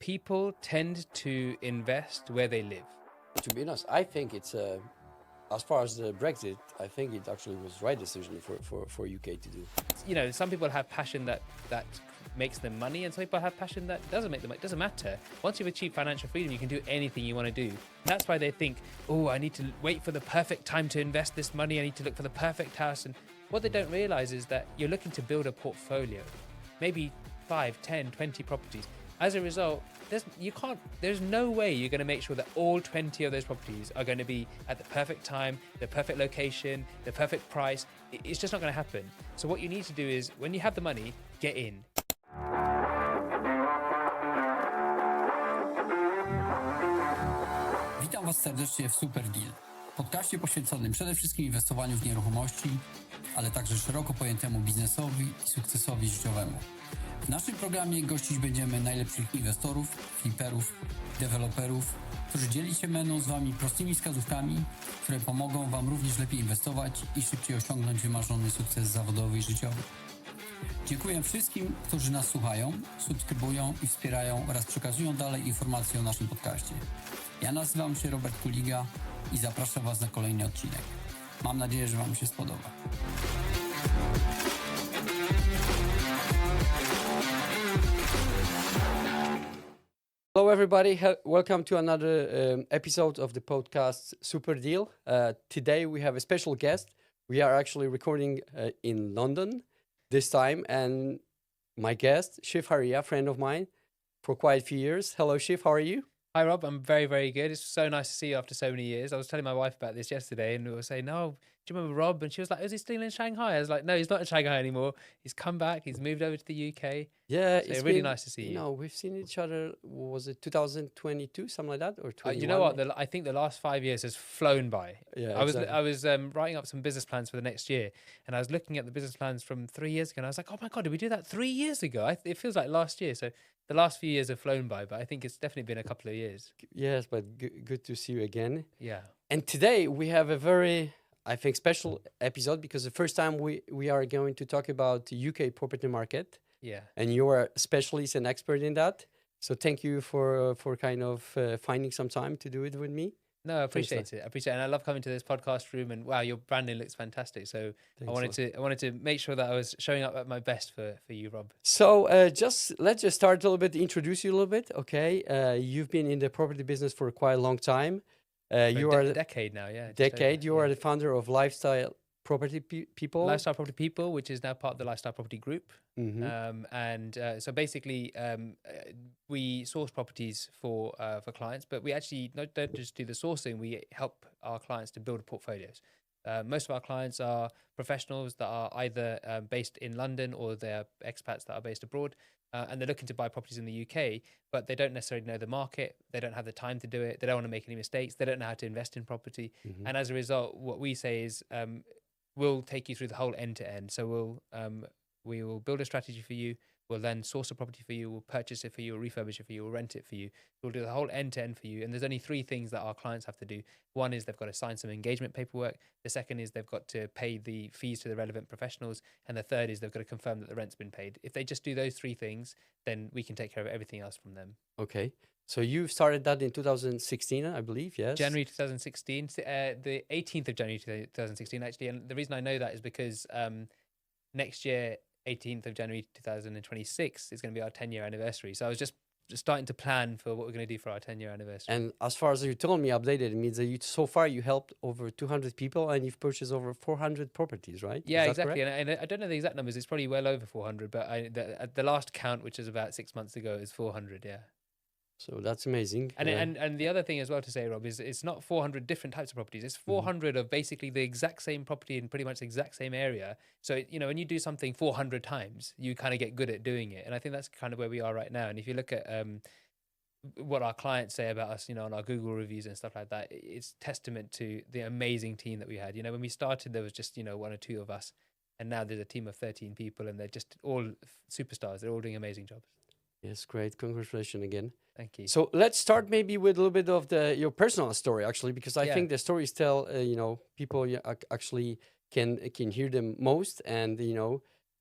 People tend to invest where they live. To be honest, I think it's as far as the Brexit, I think it actually was right decision for UK to do. Some people have passion that makes them money, and some people have passion that doesn't make them money. It doesn't matter. Once you've achieved financial freedom, you can do anything you want to do. That's why they think, oh, I need to wait for the perfect time to invest this money. I need to look for the perfect house. And what they don't realize is that you're looking to build a portfolio, maybe 5, 10, 20 properties. As a result, there's no way you're going to make sure that all 20 of those properties are going to be at the perfect time, the perfect location, the perfect price. It's just not going to happen. So what you need to do is, when you have the money, get in. Witam Was serdecznie w Super Deal, podcaście poświęconym przede wszystkim inwestowaniu w nieruchomości, ale także szeroko pojętemu biznesowi i sukcesowi życiowemu. W naszym programie gościć będziemy najlepszych inwestorów, fliperów, deweloperów, którzy dzieli się będą z Wami prostymi wskazówkami, które pomogą Wam również lepiej inwestować i szybciej osiągnąć wymarzony sukces zawodowy i życiowy. Dziękuję wszystkim, którzy nas słuchają, subskrybują i wspierają oraz przekazują dalej informacje o naszym podcaście. Ja nazywam się Robert Kuliga i zapraszam Was na kolejny odcinek. Mam nadzieję, że Wam się spodoba. Hello, everybody. Welcome to another episode of the podcast Super Deal. Today we have a special guest. We are actually recording in London this time, and my guest, Shiv Haria, friend of mine for quite a few years. Hello, Shiv. How are you? Hi, Rob. I'm very, very good. It's so nice to see you after so many years. I was telling my wife about this yesterday, and we were saying, "No, do you remember Rob?" And she was like, "Is he still in Shanghai?" I was like, "No, he's not in Shanghai anymore. He's come back. He's moved over to the UK." Yeah, So it's really nice to see you. No, we've seen each other. Was it 2022, something like that, or 21? You know what? I think the last 5 years has flown by. Yeah, I was writing up some business plans for the next year, and I was looking at the business plans from 3 years ago, and I was like, "Oh my god, did we do that 3 years ago?" It feels like last year. So the last few years have flown by, but I think it's definitely been a couple of years. Yes, but good to see you again. Yeah. And today we have a very, I think, special episode because the first time we are going to talk about the UK property market. Yeah. And you are a specialist and expert in that. So thank you for kind of finding some time to do it with me. No, I appreciate it. It. And I love coming to this podcast room, and wow, your branding looks fantastic. So I wanted to make sure that I was showing up at my best for you, Rob. So let's just start a little bit, introduce you a little bit. Okay. You've been in the property business for quite a long time. You are a decade now, yeah. Decade. You are the founder of Lifestyle Property People. Lifestyle Property People, which is now part of the Lifestyle Property Group. Mm-hmm. So basically, we source properties for clients, but we actually don't just do the sourcing. We help our clients to build portfolios. Most of our clients are professionals that are either based in London or they're expats that are based abroad, and they're looking to buy properties in the UK, but they don't necessarily know the market. They don't have the time to do it. They don't want to make any mistakes. They don't know how to invest in property. Mm-hmm. And as a result, what we say is we'll take you through the whole end to end. So we will build a strategy for you. We'll then source a property for you. We'll purchase it for you, or refurbish it for you, or rent it for you. We'll do the whole end to end for you. And there's only 3 things that our clients have to do. One is they've got to sign some engagement paperwork. The second is they've got to pay the fees to the relevant professionals. And the third is they've got to confirm that the rent's been paid. If they just do those 3 things, then we can take care of everything else from them. Okay. So you started that in 2016, I believe, yes? January 2016, the 18th of January 2016, actually. And the reason I know that is because next year, 18th of January 2026 is going to be our 10-year anniversary. So I was just starting to plan for what we're going to do for our 10-year anniversary. And as far as you told me updated, it means that so far you helped over 200 people and you've purchased over 400 properties, right? Yeah, exactly. And I don't know the exact numbers. It's probably well over 400, but the last count, which is about 6 months ago, is 400, yeah. So that's amazing. And the other thing as well to say, Rob, is it's not 400 different types of properties. It's 400 of basically the exact same property in pretty much the exact same area. So, when you do something 400 times, you kind of get good at doing it. And I think that's kind of where we are right now. And if you look at what our clients say about us, on our Google reviews and stuff like that, it's testament to the amazing team that we had. When we started, there was just, 1 or 2 of us. And now there's a team of 13 people, and they're just all superstars. They're all doing amazing jobs. Yes, great. Congratulations again. Thank you. So let's start maybe with a little bit of your personal story, actually, because I think the stories tell, people actually can hear them most. And,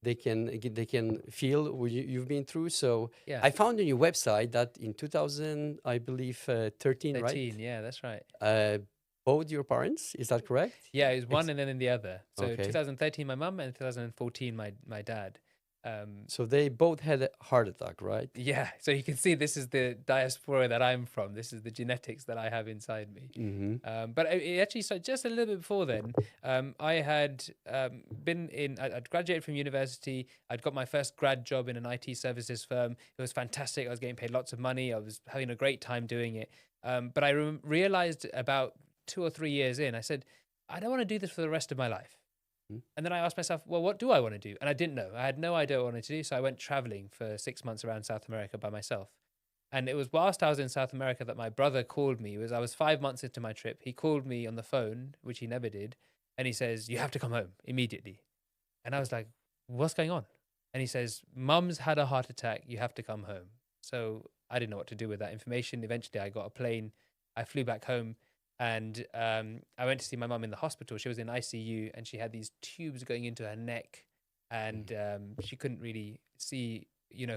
they can feel what you've been through. So Yeah. I found on your website that in 2000, I believe 13, 13, right? yeah, that's right. Both your parents, is that correct? Yeah, it was one and then in the other. So Okay. 2013, my mum, and 2014, my dad. So they both had a heart attack, right? Yeah, so you can see this is the diaspora that I'm from. This is the genetics that I have inside me. But it actually started just a little bit before then. I had I'd graduated from university. I'd got my first grad job in an IT services firm. It was fantastic. I was getting paid lots of money. I was having a great time doing it. But I realized about 2 or 3 years in, I said, I don't want to do this for the rest of my life. And then I asked myself, well, what do I want to do? And I didn't know. I had no idea what I wanted to do. So I went traveling for 6 months around South America by myself. And it was whilst I was in South America that my brother called me. I was 5 months into my trip. He called me on the phone, which he never did. And he says, you have to come home immediately. And I was like, what's going on? And he says, Mum's had a heart attack. You have to come home. So I didn't know what to do with that information. Eventually, I got a plane. I flew back home. And I went to see my mum in the hospital. She was in ICU and she had these tubes going into her neck, and she couldn't really see,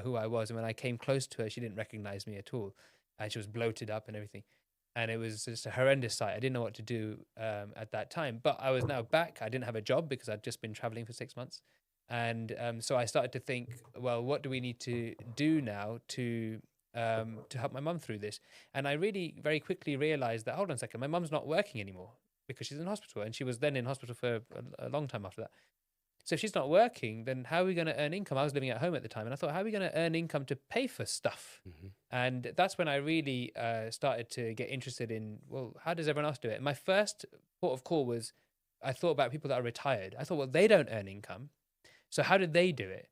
who I was. And when I came close to her, she didn't recognize me at all. And she was bloated up and everything. And it was just a horrendous sight. I didn't know what to do at that time. But I was now back. I didn't have a job because I'd just been traveling for 6 months. And so I started to think, well, what do we need to do now to help my mum through this? And I really very quickly realized that, hold on a second, my mum's not working anymore because she's in hospital, and she was then in hospital for a long time after that. So if she's not working, then how are we going to earn income? I was living at home at the time, and I thought, how are we going to earn income to pay for stuff? And that's when I really started to get interested in, well, how does everyone else do it? And my first port of call was, I thought about people that are retired. I thought, well, they don't earn income. So how did they do it?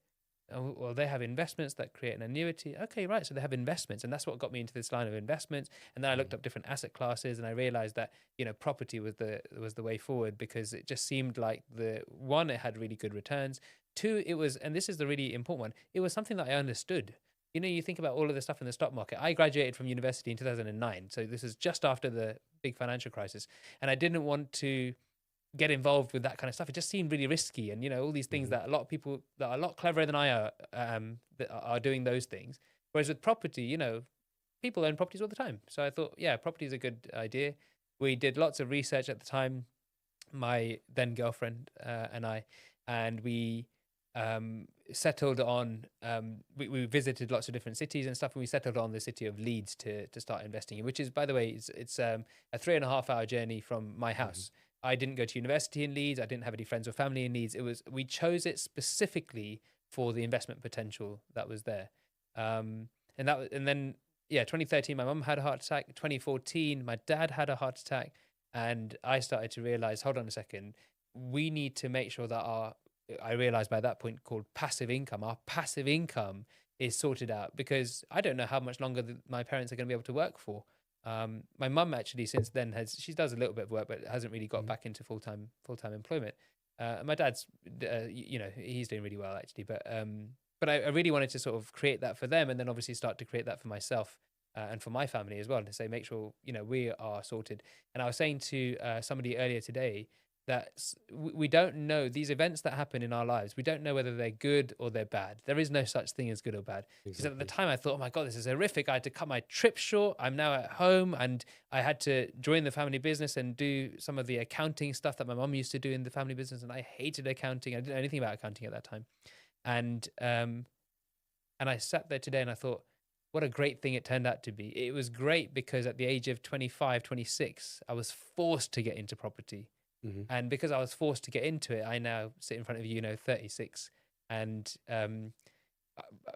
Well, they have investments that create an annuity. Okay, right. So they have investments, and that's what got me into this line of investments. And then I looked up different asset classes, and I realized that property was the way forward, because it just seemed like it had really good returns. Two, it was, and this is the really important one, it was something that I understood. You think about all of the stuff in the stock market. I graduated from university in 2009, so this is just after the big financial crisis, and I didn't want to get involved with that kind of stuff. It just seemed really risky, and all these things that a lot of people that are a lot cleverer than I are that are doing those things. Whereas with property, people own properties all the time. So I thought, yeah, property is a good idea. We did lots of research at the time, my then girlfriend and I, and we settled on we visited lots of different cities and stuff, and we settled on the city of Leeds to start investing in, which is, by the way, it's a 3.5-hour journey from my house. I didn't go to university in Leeds. I didn't have any friends or family in Leeds. We chose it specifically for the investment potential that was there. And then 2013, my mum had a heart attack. 2014, my dad had a heart attack, and I started to realize, hold on a second, we need to make sure that I realized by that point, called passive income. Our passive income is sorted out, because I don't know how much longer my parents are going to be able to work for. My mum actually since then she does a little bit of work, but hasn't really got back into full-time employment. My dad's he's doing really well actually, but I really wanted to sort of create that for them, and then obviously start to create that for myself and for my family as well, to say, make sure we are sorted. And I was saying to somebody earlier today that we don't know these events that happen in our lives. We don't know whether they're good or they're bad. There is no such thing as good or bad. Because at the time I thought, oh my God, this is horrific. I had to cut my trip short. I'm now at home, and I had to join the family business and do some of the accounting stuff that my mum used to do in the family business. And I hated accounting. I didn't know anything about accounting at that time. And I sat there today and I thought, what a great thing it turned out to be. It was great because at the age of 25, 26, I was forced to get into property. And because I was forced to get into it, I now sit in front of you, 36, and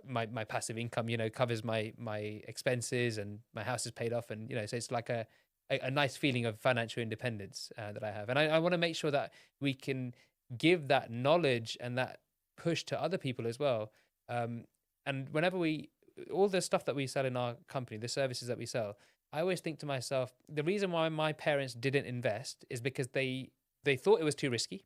my passive income, covers my expenses, and my house is paid off, and so it's like a nice feeling of financial independence that I have, and I want to make sure that we can give that knowledge and that push to other people as well. And whenever all the stuff that we sell in our company, the services that we sell, I always think to myself, the reason why my parents didn't invest is because they thought it was too risky,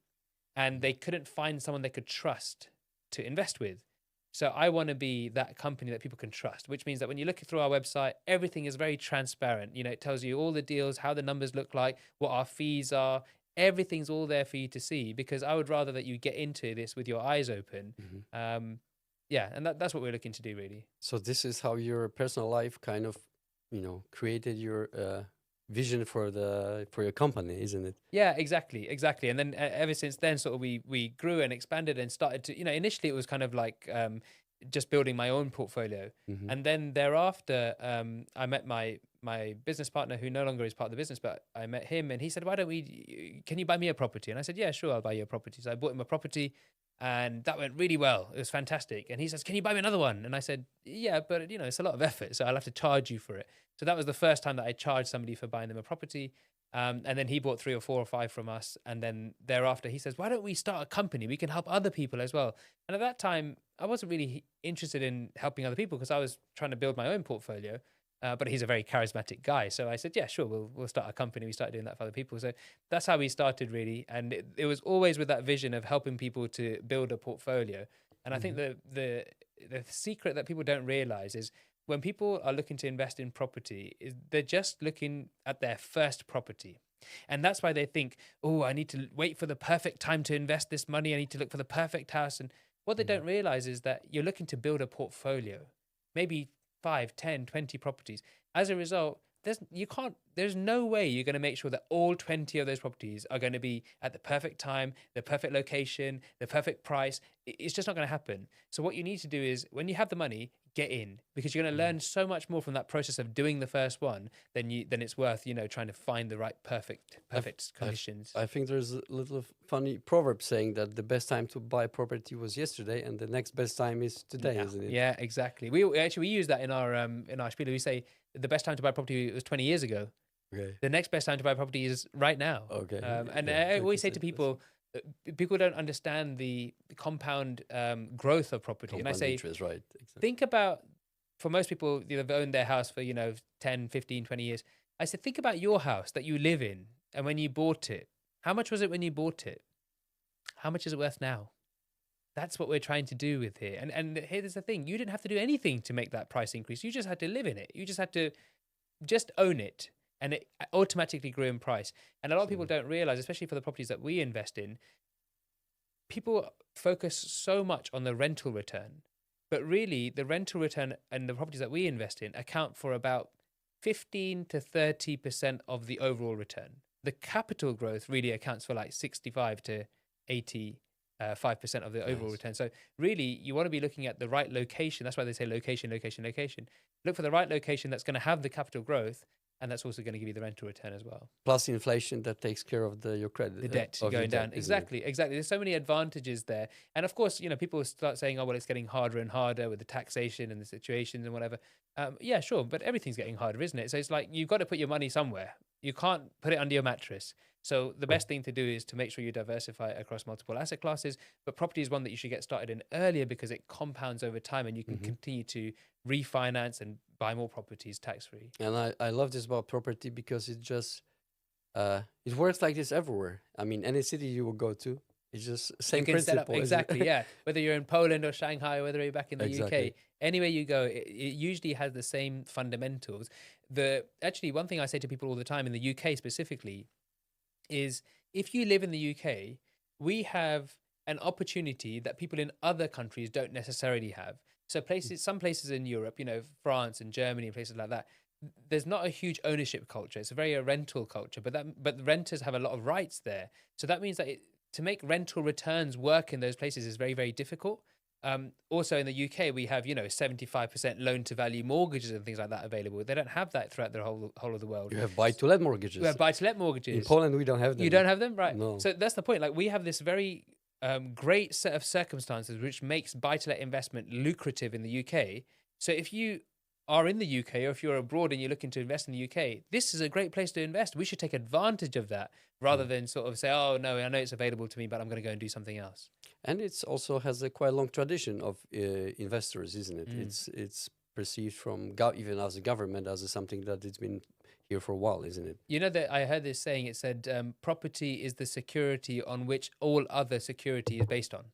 and they couldn't find someone they could trust to invest with. So I want to be that company that people can trust, which means that when you look through our website, everything is very transparent. It tells you all the deals, how the numbers look like, what our fees are, everything's all there for you to see, because I would rather that you get into this with your eyes open. Yeah, and that's what we're looking to do, really. So this is how your personal life kind of, created your vision for your company, isn't it? Yeah, exactly. And then ever since then, sort of we grew and expanded and started to, initially it was kind of like just building my own portfolio, and then thereafter I met my business partner, who no longer is part of the business, but I met him, and he said, can you buy me a property? And I said, yeah, sure, I'll buy you a property. So I bought him a property, and that went really well. It was fantastic. And he says, can you buy me another one? And I said, yeah, but it's a lot of effort, so I'll have to charge you for it. So that was the first time that I charged somebody for buying them a property. And then he bought 3 or 4 or 5 from us. And then thereafter he says, why don't we start a company? We can help other people as well. And at that time, I wasn't really interested in helping other people, because I was trying to build my own portfolio. But he's a very charismatic guy. So I said, yeah, sure, we'll start a company. We started doing that for other people. So that's how we started, really. And it was always with that vision of helping people to build a portfolio. And I think the secret that people don't realize is, when people are looking to invest in property, they're just looking at their first property. And that's why they think, oh, I need to wait for the perfect time to invest this money. I need to look for the perfect house. And what they don't realize is that you're looking to build a portfolio, maybe 5, 10, 20 properties. As a result, there's no way you're going to make sure that all 20 of those properties are going to be at the perfect time, the perfect location, the perfect price. It's just not going to happen. So what you need to do is, when you have the money, get in, because you're going to learn so much more from that process of doing the first one than it's worth, trying to find the right perfect conditions. I think there's a little funny proverb saying that the best time to buy property was yesterday, and the next best time is today, isn't it? Yeah, exactly. We use that in our spiel. We say the best time to buy property was 20 years ago. Okay. The next best time to buy property is right now. Okay. And I always say to people don't understand the compound growth of property. Compound and I say, interest, right? Exactly. Think about, for most people, they've owned their house for 10, 15, 20 years. I said, think about your house that you live in, and when you bought it, how much was it when you bought it? How much is it worth now? That's what we're trying to do with here. And here's the thing: you didn't have to do anything to make that price increase. You just had to live in it. You just had to own it, and it automatically grew in price. And a lot of people don't realize, especially for the properties that we invest in, people focus so much on the rental return, but really the rental return and the properties that we invest in account for about 15 to 30% of the overall return. The capital growth really accounts for like 65 to 85% of the overall return. So really, you want to be looking at the right location. That's why they say location, location, location. Look for the right location that's going to have the capital growth, and that's also going to give you the rental return as well. Plus inflation that takes care of your credit. The debt of going your down. debt, Exactly. There's so many advantages there. And of course, people start saying, oh, well, it's getting harder and harder with the taxation and the situations and whatever. Yeah, sure. But everything's getting harder, isn't it? So it's like, you've got to put your money somewhere. You can't put it under your mattress. So the best thing to do is to make sure you diversify across multiple asset classes. But property is one that you should get started in earlier, because it compounds over time, and you can continue to refinance and buy more properties tax-free. And I love this about property, because it just it works like this everywhere. I mean, any city you will go to, it's just same principle. Exactly, yeah. Whether you're in Poland or Shanghai, or whether you're back in the Exactly. UK, anywhere you go, it usually has the same fundamentals. Actually, one thing I say to people all the time in the UK specifically is, if you live in the UK, we have an opportunity that people in other countries don't necessarily have. So some places in Europe, France and Germany and places like that, there's not a huge ownership culture. It's a very rental culture, but the renters have a lot of rights there. So that means that to make rental returns work in those places is very, very difficult. Also in the UK, we have 75% loan to value mortgages and things like that available. They don't have that throughout the whole of the world. You have buy-to-let mortgages. We have buy-to-let mortgages. In Poland, we don't have them. You don't have them, right? No. So that's the point. Like, we have this very great set of circumstances which makes buy-to-let investment lucrative in the UK. So if you are in the UK, or if you're abroad and you're looking to invest in the UK, this is a great place to invest. We should take advantage of that, rather than sort of say, oh no, I know it's available to me, but I'm going to go and do something else. And it also has a quite long tradition of investors, isn't it? It's perceived from even as a government as something that it's been here for a while, isn't it? That I heard this saying. It said, property is the security on which all other security is based on.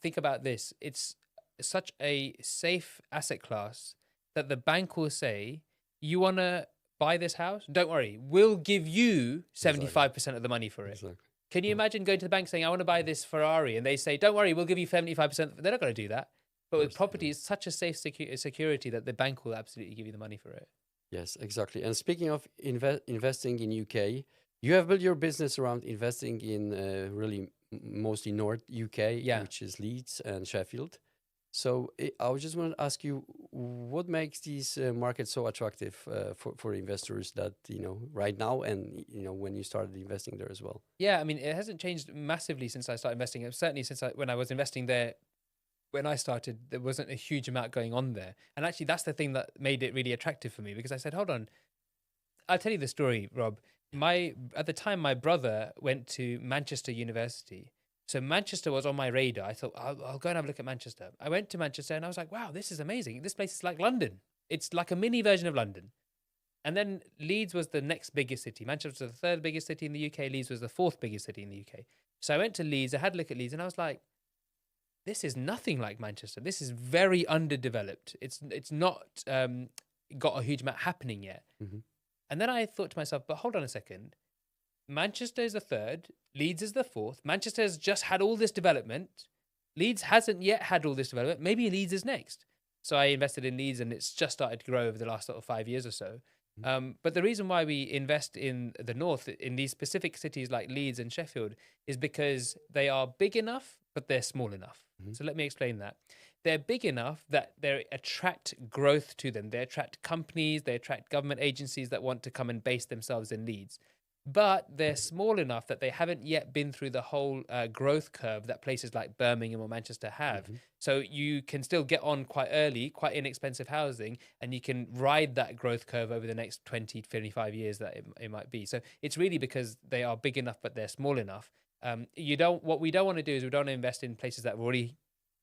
Think about this. It's such a safe asset class that the bank will say, you want to buy this house? Don't worry, we'll give you 75% of the money for it. Exactly. Can you imagine going to the bank saying, I want to buy this Ferrari, and they say, don't worry, we'll give you 75%. They're not going to do that. But with property, it's such a safe security that the bank will absolutely give you the money for it. Yes, exactly. And speaking of investing in UK, you have built your business around investing in really mostly North UK, which is Leeds and Sheffield. So I was just want to ask you, what makes these markets so attractive for investors that, right now and, when you started investing there as well? Yeah, I mean, it hasn't changed massively since I started investing. Certainly since when I was investing there, when I started, there wasn't a huge amount going on there. And actually, that's the thing that made it really attractive for me, because I said, hold on, I'll tell you the story, Rob. At the time, my brother went to Manchester University. So Manchester was on my radar. I thought, I'll go and have a look at Manchester. I went to Manchester and I was like, wow, this is amazing. This place is like London. It's like a mini version of London. And then Leeds was the next biggest city. Manchester was the third biggest city in the UK. Leeds was the fourth biggest city in the UK. So I went to Leeds. I had a look at Leeds and I was like, this is nothing like Manchester. This is very underdeveloped. It's not got a huge amount happening yet. Mm-hmm. And then I thought to myself, but hold on a second. Manchester is the third. Leeds is the fourth. Manchester has just had all this development. Leeds hasn't yet had all this development. Maybe Leeds is next. So I invested in Leeds and it's just started to grow over the last sort of 5 years or so. But the reason why we invest in the north, in these specific cities like Leeds and Sheffield, is because they are big enough, but they're small enough. So let me explain that. They're big enough that they attract growth to them. They attract companies, they attract government agencies that want to come and base themselves in Leeds. But they're small enough that they haven't yet been through the whole growth curve that places like Birmingham or Manchester have. So you can still get on quite early, quite inexpensive housing, and you can ride that growth curve over the next 20, 25 years that it might be. So it's really because they are big enough, but they're small enough. What we don't want to do is we don't want to invest in places that have already,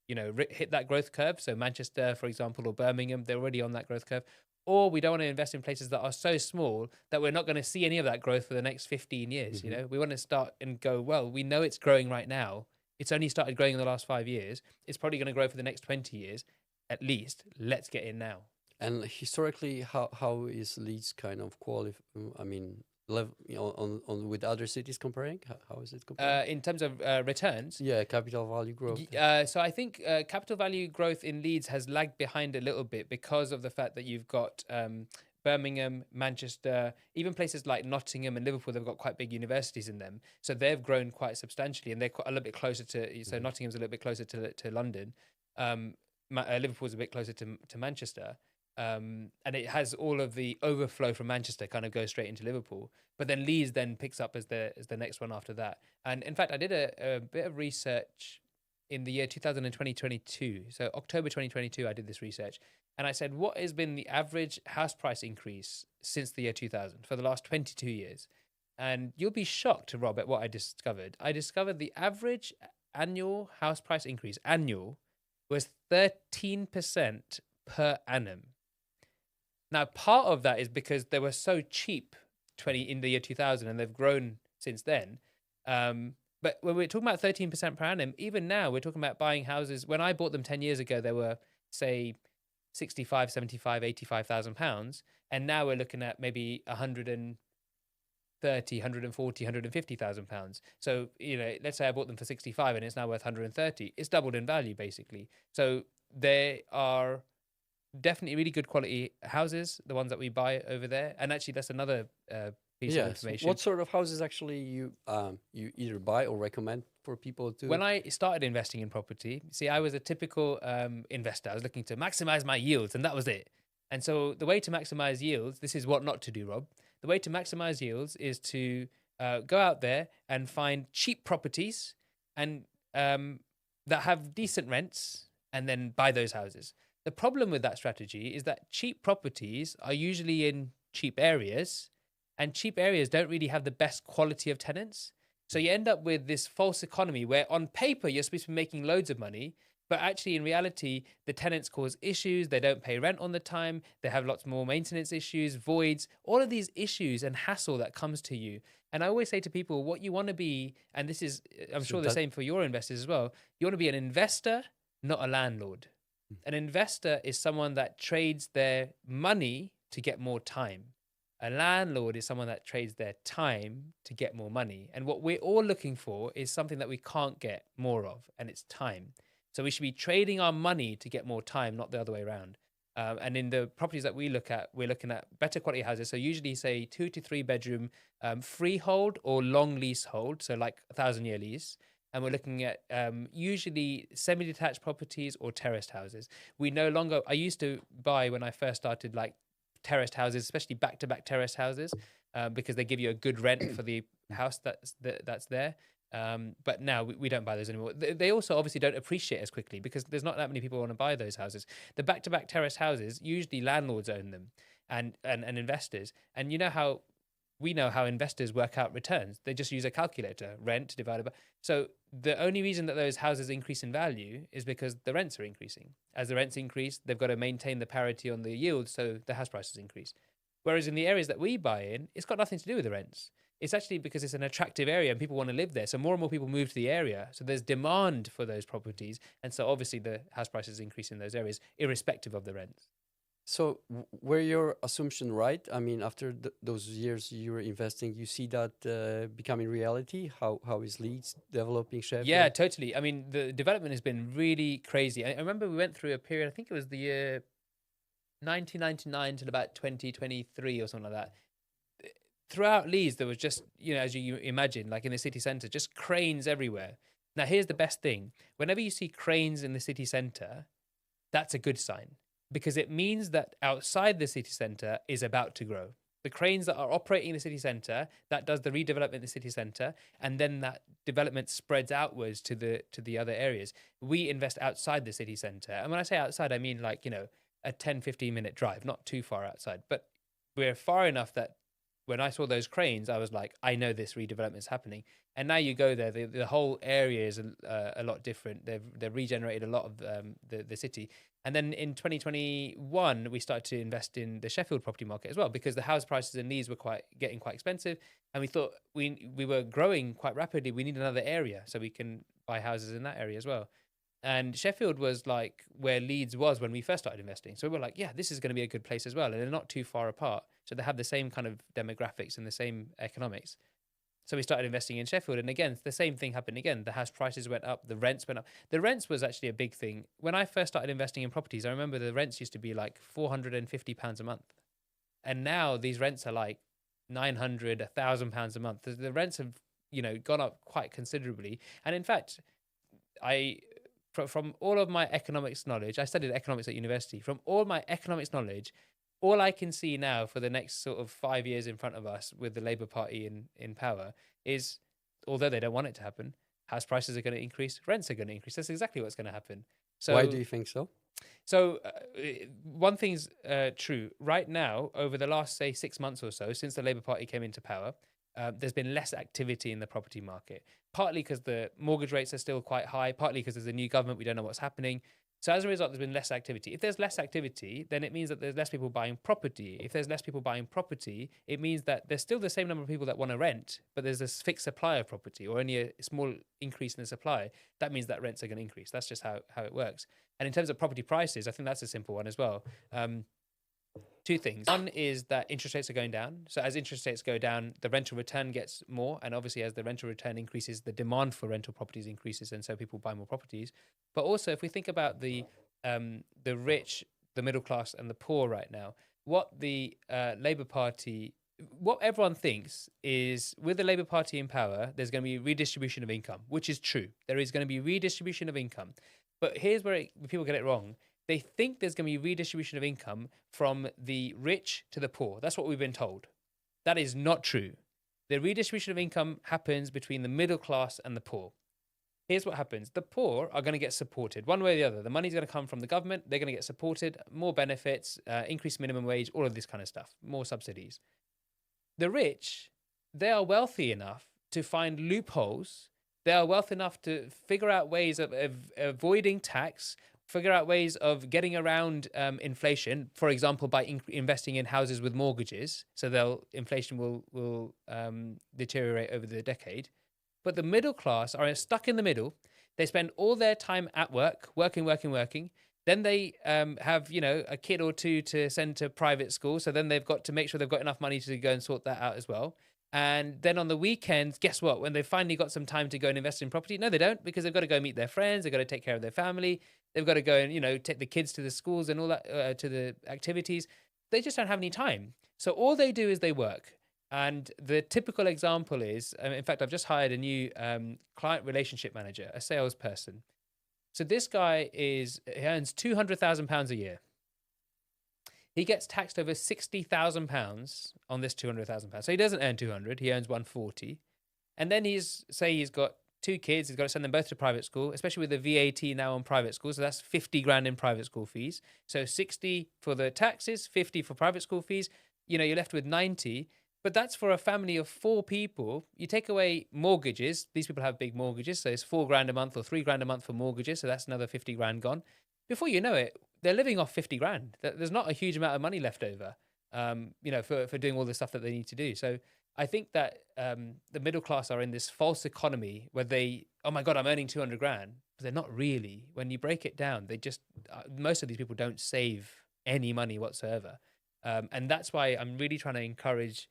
hit that growth curve. So Manchester, for example, or Birmingham, they're already on that growth curve. Or we don't want to invest in places that are so small that we're not going to see any of that growth for the next 15 years. We want to start and go, well, we know it's growing right now. It's only started growing in the last 5 years. It's probably going to grow for the next 20 years at least. Let's get in now. And historically, how is Leeds kind of on with other cities comparing? How is it comparing? In terms of returns? Yeah, capital value growth. So I think capital value growth in Leeds has lagged behind a little bit because of the fact that you've got Birmingham, Manchester, even places like Nottingham and Liverpool, they've got quite big universities in them. So they've grown quite substantially and they're a little bit closer to, so Nottingham's a little bit closer to London. Liverpool's a bit closer to Manchester. And it has all of the overflow from Manchester kind of goes straight into Liverpool. But then Leeds then picks up as the next one after that. And in fact, I did a bit of research in the year 2022. So October 2022, I did this research. And I said, what has been the average house price increase since the year 2000 for the last 22 years? And you'll be shocked, Rob, at what I discovered. I discovered the average annual house price increase, was 13% per annum. Now, part of that is because they were so cheap in the year 2000 and they've grown since then. But when we're talking about 13% per annum, even now we're talking about buying houses. When I bought them 10 years ago, they were, say, 65, 75, 85,000 pounds. And now we're looking at maybe 130, 140, 150,000 pounds. So, let's say I bought them for 65 and it's now worth 130. It's doubled in value, basically. So they are definitely really good quality houses, the ones that we buy over there. And actually, that's another piece of information. What sort of houses actually you either buy or recommend for people to? When I started investing in property, I was a typical investor. I was looking to maximize my yields, and that was it. And so the way to maximize yields, this is what not to do, Rob. The way to maximize yields is to go out there and find cheap properties and that have decent rents, and then buy those houses. The problem with that strategy is that cheap properties are usually in cheap areas, and cheap areas don't really have the best quality of tenants. So you end up with this false economy where on paper you're supposed to be making loads of money, but actually in reality, the tenants cause issues. They don't pay rent on the time. They have lots more maintenance issues, voids, all of these issues and hassle that comes to you. And I always say to people, what you want to be, and this is, I'm sure the same for your investors as well, you want to be an investor, not a landlord. An investor is someone that trades their money to get more time. A landlord is someone that trades their time to get more money. And what we're all looking for is something that we can't get more of, and it's time. So we should be trading our money to get more time, not the other way around. And in the properties that we look at, we're looking at better quality houses. So usually, say 2 to 3 bedroom freehold or long leasehold, so like 1,000-year lease. And we're looking at usually semi-detached properties or terraced houses. We no longer. I used to buy when I first started like terraced houses, especially back-to-back terraced houses, because they give you a good rent for the house that's there. But now we don't buy those anymore. They also obviously don't appreciate as quickly because there's not that many people who want to buy those houses. The back-to-back terrace houses, usually landlords own them and investors. And you know how we know how investors work out returns. They just use a calculator, rent divided by. So the only reason that those houses increase in value is because the rents are increasing. As the rents increase, they've got to maintain the parity on the yield, so the house prices increase. Whereas in the areas that we buy in, it's got nothing to do with the rents. It's actually because it's an attractive area and people want to live there. So more and more people move to the area. So there's demand for those properties. And so obviously the house prices increase in those areas, irrespective of the rents. So were your assumption right? I mean, after those years you were investing, you see that becoming reality? How is Leeds developing, Sheffield? Yeah, totally. I mean, the development has been really crazy. I remember we went through a period, I think it was the year 1999 till about 2023 or something like that. Throughout Leeds, there was just, as you imagine, like in the city centre, just cranes everywhere. Now, here's the best thing. Whenever you see cranes in the city centre, that's a good sign because it means that outside the city centre is about to grow. The cranes that are operating in the city centre, that does the redevelopment in the city centre, and then that development spreads outwards to the other areas. We invest outside the city centre. And when I say outside, I mean like, a 10, 15-minute drive, not too far outside. But we're far enough that when I saw those cranes, I was like, I know this redevelopment is happening. And now you go there, the whole area is a lot different. They've regenerated a lot of the city. And then in 2021, we started to invest in the Sheffield property market as well, because the house prices in Leeds were getting quite expensive. And we thought we were growing quite rapidly. We need another area so we can buy houses in that area as well. And Sheffield was like where Leeds was when we first started investing. So we were like, yeah, this is going to be a good place as well. And they're not too far apart. So they have the same kind of demographics and the same economics. So we started investing in Sheffield. And again, the same thing happened again. The house prices went up. The rents went up. The rents was actually a big thing. When I first started investing in properties, I remember the rents used to be like £450 a month. And now these rents are like £900, £1,000 a month. The rents have, gone up quite considerably. And in fact, from all of my economics knowledge, I studied economics at university. From all my economics knowledge, all I can see now for the next sort of 5 years in front of us with the Labour Party in power is, although they don't want it to happen, house prices are going to increase, rents are going to increase. That's exactly what's going to happen. So why do you think so? So one thing's true. Right now, over the last, say, 6 months or so, since the Labour Party came into power, there's been less activity in the property market, partly because the mortgage rates are still quite high, partly because there's a new government, we don't know what's happening. So as a result, there's been less activity. If there's less activity, then it means that there's less people buying property. If there's less people buying property, it means that there's still the same number of people that want to rent, but there's this fixed supply of property or only a small increase in the supply. That means that rents are going to increase. That's just how it works. And in terms of property prices, I think that's a simple one as well. Two things. One is that interest rates are going down. So as interest rates go down, the rental return gets more. And obviously, as the rental return increases, the demand for rental properties increases. And so people buy more properties. But also, if we think about the rich, the middle class and the poor right now, what the Labour Party, what everyone thinks is with the Labour Party in power, there's going to be redistribution of income, which is true. There is going to be redistribution of income. But here's where people get it wrong. They think there's going to be redistribution of income from the rich to the poor. That's what we've been told. That is not true. The redistribution of income happens between the middle class and the poor. Here's what happens. The poor are going to get supported one way or the other. The money's going to come from the government. They're going to get supported, more benefits, increased minimum wage, all of this kind of stuff, more subsidies. The rich, they are wealthy enough to find loopholes. They are wealthy enough to figure out ways of avoiding tax, figure out ways of getting around inflation, for example, by investing in houses with mortgages. So inflation will deteriorate over the decade. But the middle class are stuck in the middle. They spend all their time at work, working. Then they have, a kid or two to send to private school. So then they've got to make sure they've got enough money to go and sort that out as well. And then on the weekends, guess what? When they've finally got some time to go and invest in property, no, they don't, because they've got to go meet their friends. They've got to take care of their family. They've got to go and, take the kids to the schools and all that, to the activities. They just don't have any time. So all they do is they work. And the typical example is, in fact, I've just hired a new client relationship manager, a salesperson. So this guy he earns £200,000 a year. He gets taxed over £60,000 on this £200,000. So he doesn't earn 200, he earns 140. And then he's got 2 kids, he's got to send them both to private school, especially with the VAT now on private school. So that's 50 grand in private school fees. So 60 for the taxes, 50 for private school fees. You're left with 90. But that's for a family of 4 people. You take away mortgages. These people have big mortgages. So it's 4 grand a month or 3 grand a month for mortgages. So that's another 50 grand gone. Before you know it, they're living off 50 grand. There's not a huge amount of money left over, for doing all the stuff that they need to do. So I think that the middle class are in this false economy where oh my God, I'm earning 200 grand. But they're not really. When you break it down, most of these people don't save any money whatsoever. And that's why I'm really trying to encourage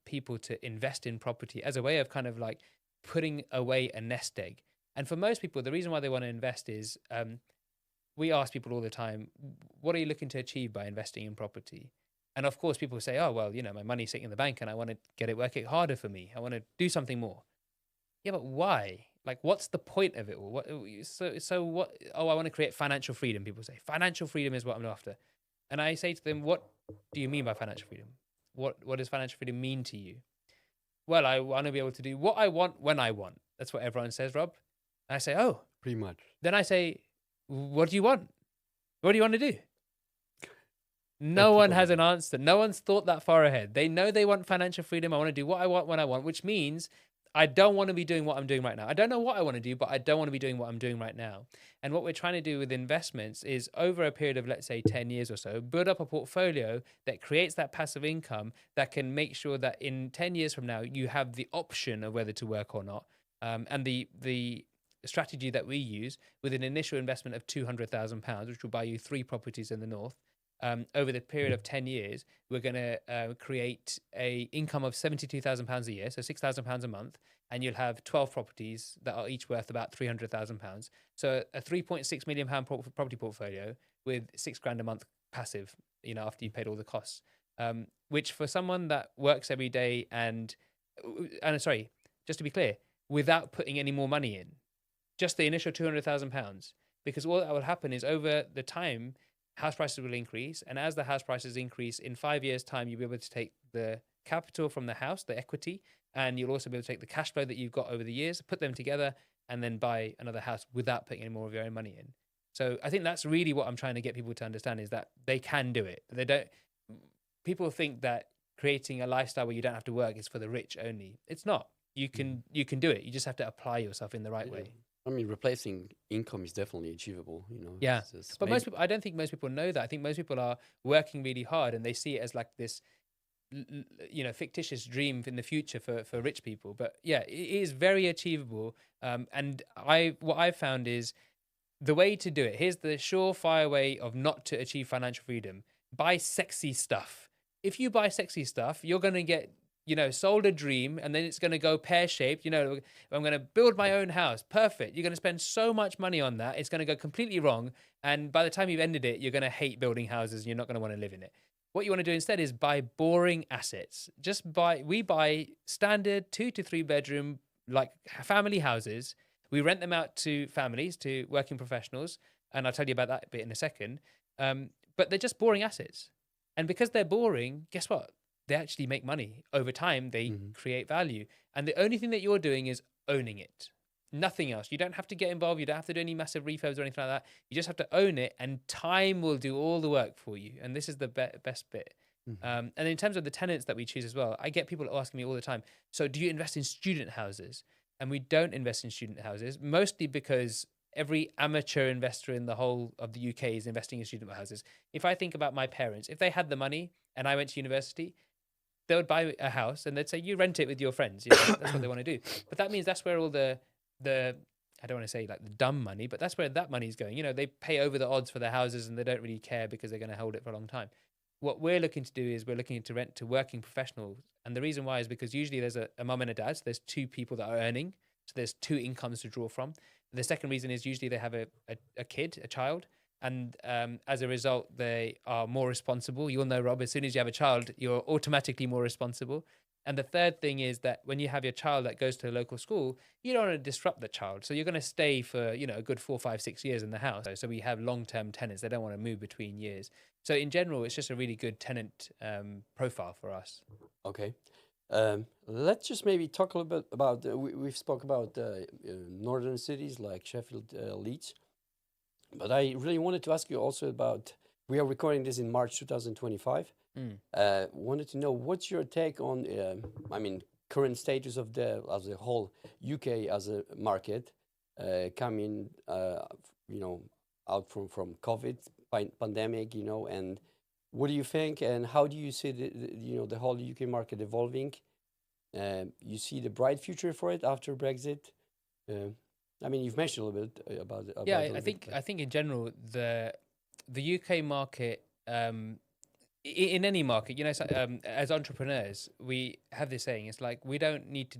people to invest in property as a way of kind of like putting away a nest egg. And for most people, the reason why they want to invest is we ask people all the time, what are you looking to achieve by investing in property? And of course, people say, oh, well, my money's sitting in the bank and I want to get it working harder for me. I want to do something more. Yeah, but why? Like, what's the point of it all? So what? Oh, I want to create financial freedom. People say financial freedom is what I'm after. And I say to them, what do you mean by financial freedom? What does financial freedom mean to you? Well, I want to be able to do what I want when I want. That's what everyone says, Rob. And I say, oh. Pretty much. Then I say, what do you want? What do you want to do? No one has an answer. No one's thought that far ahead. They know they want financial freedom. I want to do what I want when I want, which means I don't want to be doing what I'm doing right now. I don't know what I want to do, but I don't want to be doing what I'm doing right now. And what we're trying to do with investments is over a period of, let's say, 10 years or so, build up a portfolio that creates that passive income that can make sure that in 10 years from now, you have the option of whether to work or not. And the strategy that we use with an initial investment of £200,000, which will buy you 3 properties in the north, over the period of 10 years, we're going to create a income of £72,000 a year, so £6,000 a month, and you'll have 12 properties that are each worth about £300,000. So a £3.6 million property portfolio with 6 grand a month passive, after you paid all the costs, which for someone that works every day and sorry, just to be clear, without putting any more money in, just the initial £200,000, because all that will happen is over the time, house prices will increase. And as the house prices increase, in 5 years' time, you'll be able to take the capital from the house, the equity, and you'll also be able to take the cash flow that you've got over the years, put them together, and then buy another house without putting any more of your own money in. So I think that's really what I'm trying to get people to understand, is that they can do it. People think that creating a lifestyle where you don't have to work is for the rich only. It's not. You can do it. You just have to apply yourself in the right way. I mean, replacing income is definitely achievable, Yeah, but I don't think most people know that. I think most people are working really hard and they see it as like this, fictitious dream in the future for rich people. But yeah, it is very achievable. And what I've found is the way to do it. Here's the surefire way of not to achieve financial freedom: buy sexy stuff. If you buy sexy stuff, you're going to get sold a dream, and then it's going to go pear-shaped. I'm going to build my own house. Perfect. You're going to spend so much money on that. It's going to go completely wrong. And by the time you've ended it, you're going to hate building houses. And you're not going to want to live in it. What you want to do instead is buy boring assets. We buy standard 2 to 3 bedroom, like family houses. We rent them out to families, to working professionals. And I'll tell you about that bit in a second. But they're just boring assets. And because they're boring, guess what? They actually make money. Over time, they create value. And the only thing that you're doing is owning it. Nothing else. You don't have to get involved. You don't have to do any massive refurbs or anything like that. You just have to own it, and time will do all the work for you. And this is the best bit. And in terms of the tenants that we choose as well, I get people asking me all the time, so do you invest in student houses? And we don't invest in student houses, mostly because every amateur investor in the whole of the UK is investing in student houses. If I think about my parents, if they had the money and I went to university, they would buy a house and they'd say, you rent it with your friends. That's what they want to do. But that means that's where all the I don't want to say like the dumb money, but that's where that money is going. You know, they pay over the odds for their houses and they don't really care because they're going to hold it for a long time. What we're looking to do is we're looking to rent to working professionals. And the reason why is because usually there's a mum and a dad. So there's two people that are earning. So there's two incomes to draw from. The second reason is usually they have a kid, a child. And as a result, they are more responsible. You'll know, Rob, as soon as you have a child, you're automatically more responsible. And the third thing is that when you have your child that goes to a local school, you don't want to disrupt the child. So you're going to stay for, you know, a good 4, 5, 6 years in the house. So we have long-term tenants. They don't want to move between years. So in general, it's just a really good tenant profile for us. Okay. Let's just maybe talk a little bit about, we've spoke about northern cities like Sheffield, Leeds. But I really wanted to ask you also about, we are recording this in March 2025. Wanted to know what's your take on, current status of as a whole UK as a market, coming, out from COVID pandemic, and what do you think and how do you see the whole UK market evolving? You see the bright future for it after Brexit? You've mentioned a little bit about it. Yeah, I think in general the UK market. In any market, as entrepreneurs, we have this saying. It's like we don't need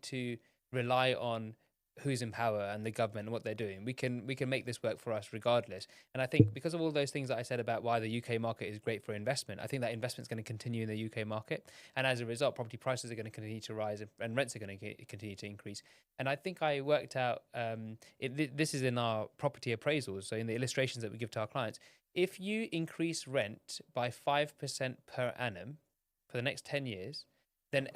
to rely on who's in power and the government and what they're doing. We can make this work for us regardless. And I think because of all those things that I said about why the UK market is great for investment, I think that investment's going to continue in the UK market. And as a result, property prices are going to continue to rise and rents are going to continue to increase. And I think I worked out, this is in our property appraisals, so in the illustrations that we give to our clients. If you increase rent by 5% per annum for the next 10 years, then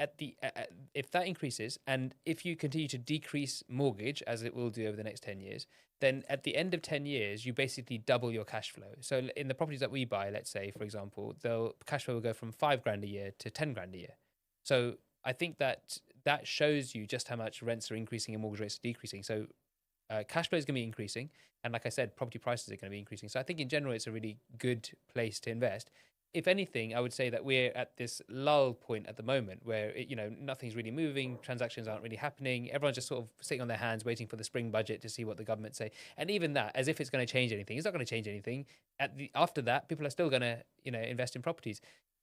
if that increases, and if you continue to decrease mortgage, as it will do over the next 10 years, then at the end of 10 years, you basically double your cash flow. So in the properties that we buy, let's say, for example, the cash flow will go from 5 grand a year to 10 grand a year. So I think that shows you just how much rents are increasing and mortgage rates are decreasing. So cash flow is going to be increasing. And like I said, property prices are going to be increasing. So I think in general, it's a really good place to invest. If anything, I would say that we're at this lull point at the moment where, nothing's really moving. Transactions aren't really happening. Everyone's just sort of sitting on their hands waiting for the spring budget to see what the government say. And even that, as if it's going to change anything. It's not going to change anything. After that, people are still going to, invest in properties.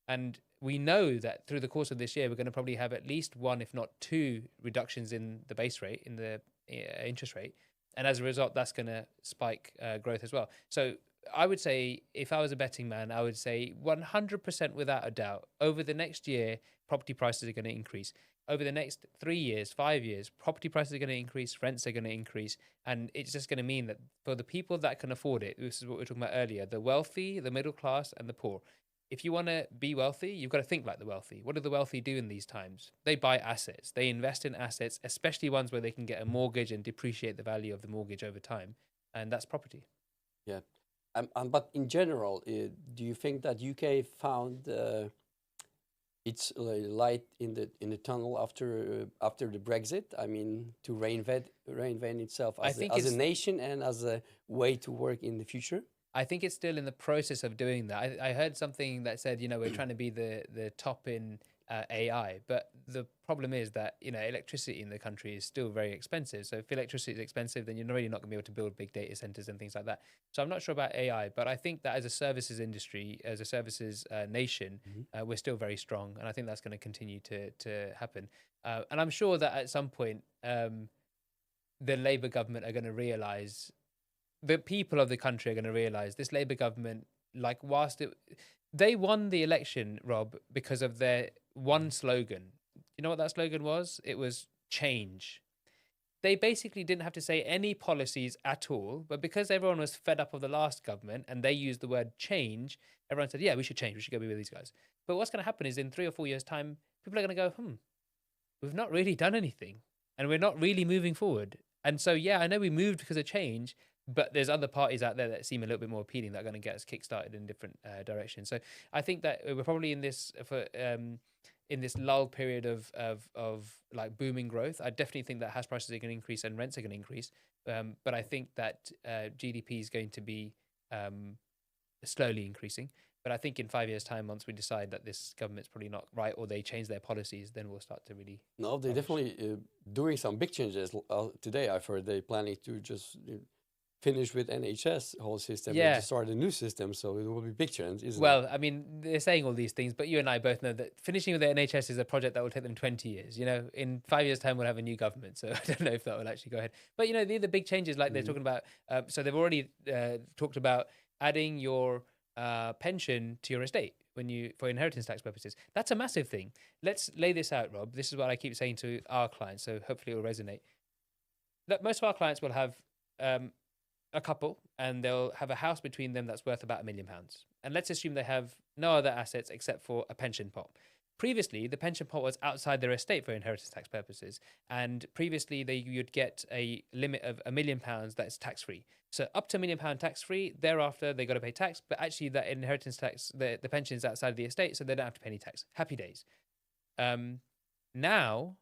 And we know that through the course of this year, we're going to probably have at least one, if not two, reductions in the base rate, in the interest rate. And as a result, that's going to spike growth as well. So I would say, if I was a betting man, I would say 100% without a doubt, over the next year, property prices are going to increase. Over the next 3 years, 5 years, property prices are going to increase, rents are going to increase. And it's just going to mean that for the people that can afford it, this is what we were talking about earlier, the wealthy, the middle class, and the poor. If you want to be wealthy, you've got to think like the wealthy. What do the wealthy do in these times? They buy assets. They invest in assets, especially ones where they can get a mortgage and depreciate the value of the mortgage over time. And that's property. Yeah. But in general, do you think that UK found its light in the tunnel after the Brexit? I mean, to reinvent itself as a nation and as a way to work in the future? I think it's still in the process of doing that. I heard something that said, we're trying to be the top in AI, but the problem is that, electricity in the country is still very expensive. So if electricity is expensive, then you're really not going to be able to build big data centers and things like that. So I'm not sure about AI, but I think that as a services industry, as a services nation, we're still very strong. And I think that's going to continue to happen. And I'm sure that at some point, the Labour government are going to realize, the people of the country are going to realize this Labour government, they won the election, Rob, because of their one slogan. You know what that slogan was? It was change. They basically didn't have to say any policies at all, but because everyone was fed up of the last government and they used the word change, everyone said, yeah, we should change. We should go be with these guys. But what's going to happen is in 3 or 4 years' time, people are going to go, we've not really done anything and we're not really moving forward. And so, yeah, I know we moved because of change, but there's other parties out there that seem a little bit more appealing that are going to get us kickstarted in different directions. So I think that we're probably in this lull period of like booming growth. I definitely think that house prices are going to increase and rents are going to increase. But I think that GDP is going to be slowly increasing. But I think in 5 years' time, once we decide that this government's probably not right or they change their policies, then we'll start to really. No, they're Rubbish. definitely doing some big changes. Today, I've heard they're planning to just finish with NHS whole system and Yeah. just start a new system. So it will be big change, isn't it? Well, I mean, they're saying all these things, but you and I both know that finishing with the NHS is a project that will take them 20 years. You know, in 5 years' time, we'll have a new government. So I don't know if that will actually go ahead. But, you know, the big changes, like they're talking about, so they've already talked about adding your pension to your estate for inheritance tax purposes. That's a massive thing. Let's lay this out, Rob. This is what I keep saying to our clients, so hopefully it will resonate. That most of our clients will have a couple, and they'll have a house between them that's worth about £1 million. And let's assume they have no other assets except for a pension pot. Previously, the pension pot was outside their estate for inheritance tax purposes. And previously, you'd get a limit of £1 million that's tax-free. So up to £1 million tax-free, thereafter, they got to pay tax. But actually, that inheritance tax, the pension is outside of the estate, so they don't have to pay any tax. Happy days. Now,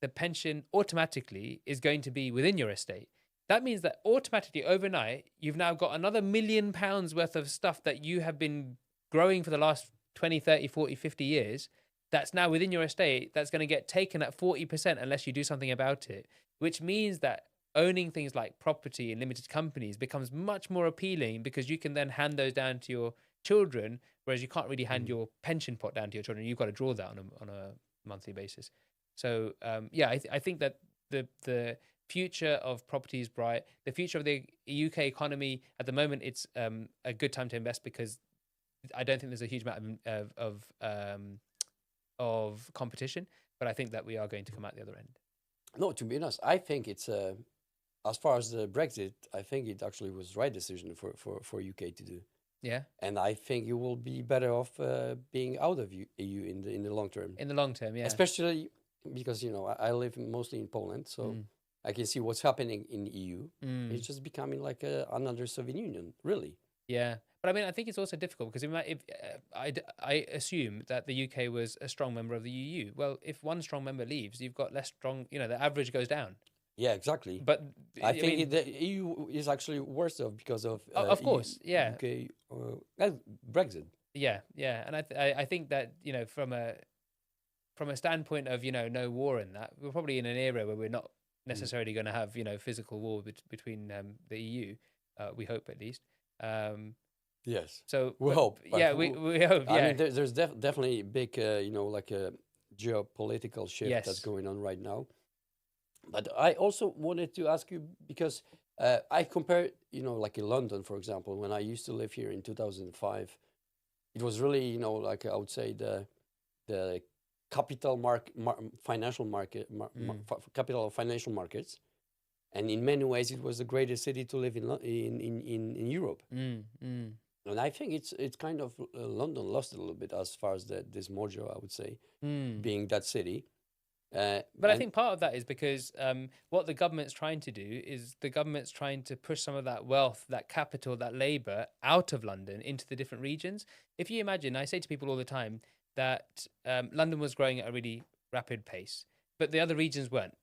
the pension automatically is going to be within your estate. That means that automatically, overnight, you've now got another £1 million worth of stuff that you have been growing for the last 20, 30, 40, 50 years. That's now within your estate, that's going to get taken at 40% unless you do something about it, which means that owning things like property and limited companies becomes much more appealing because you can then hand those down to your children, whereas you can't really hand your pension pot down to your children. You've got to draw that on a monthly basis. So, I think that the future of property is bright. The future of the UK economy, at the moment, it's a good time to invest because I don't think there's a huge amount of competition, but I think that we are going to come out the other end. No, to be honest, I think it's as far as the Brexit, I think it actually was the right decision for UK to do. Yeah. And I think you will be better off being out of EU in the long term. In the long term, yeah. Especially because, you know, I live mostly in Poland, so I can see what's happening in the EU. It's just becoming like another Soviet Union, really. Yeah. But I mean, I think it's also difficult because I assume that the UK was a strong member of the EU. Well, if one strong member leaves, you've got less strong, you know, the average goes down. Yeah, exactly. But I think the EU is actually worse off because of of course, yeah. UK Brexit. Yeah, yeah, and I think that, you know, from a standpoint of, you know, no war in that, we're probably in an era where we're not necessarily going to have, you know, physical war between the EU. We hope, at least. Yes. So we hope. Yeah, we hope. Yeah. I mean, there's definitely a big, you know, like a geopolitical shift that's going on right now. But I also wanted to ask you because I compare, you know, like in London, for example, when I used to live here in 2005, it was really, you know, like I would say the capital financial market, capital of financial markets, and in many ways it was the greatest city to live in Europe. And I think it's kind of London lost a little bit as far as this mojo, I would say, being that city. But I think part of that is because what the government's trying to do is the government's trying to push some of that wealth, that capital, that labour out of London into the different regions. If you imagine, I say to people all the time that London was growing at a really rapid pace, but the other regions weren't.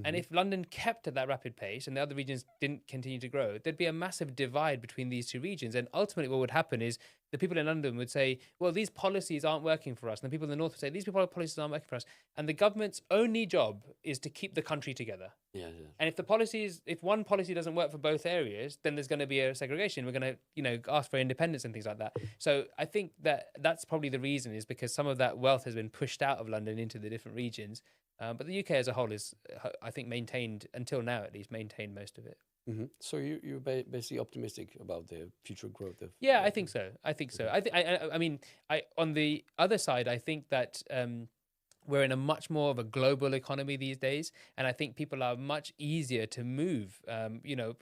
And if London kept at that rapid pace and the other regions didn't continue to grow, there'd be a massive divide between these two regions. And ultimately what would happen is the people in London would say, well, these policies aren't working for us. And the people in the north would say, these policies aren't working for us. And the government's only job is to keep the country together. Yeah. And if one policy doesn't work for both areas, then there's going to be a segregation. We're going to, you know, ask for independence and things like that. So I think that's probably the reason, is because some of that wealth has been pushed out of London into the different regions. But the UK as a whole is, I think, maintained, until now at least, maintained most of it. So you're basically optimistic about the future growth of... Yeah, I think so. I mean, on the other side, I think that we're in a much more of a global economy these days, and I think people are much easier to move. You know,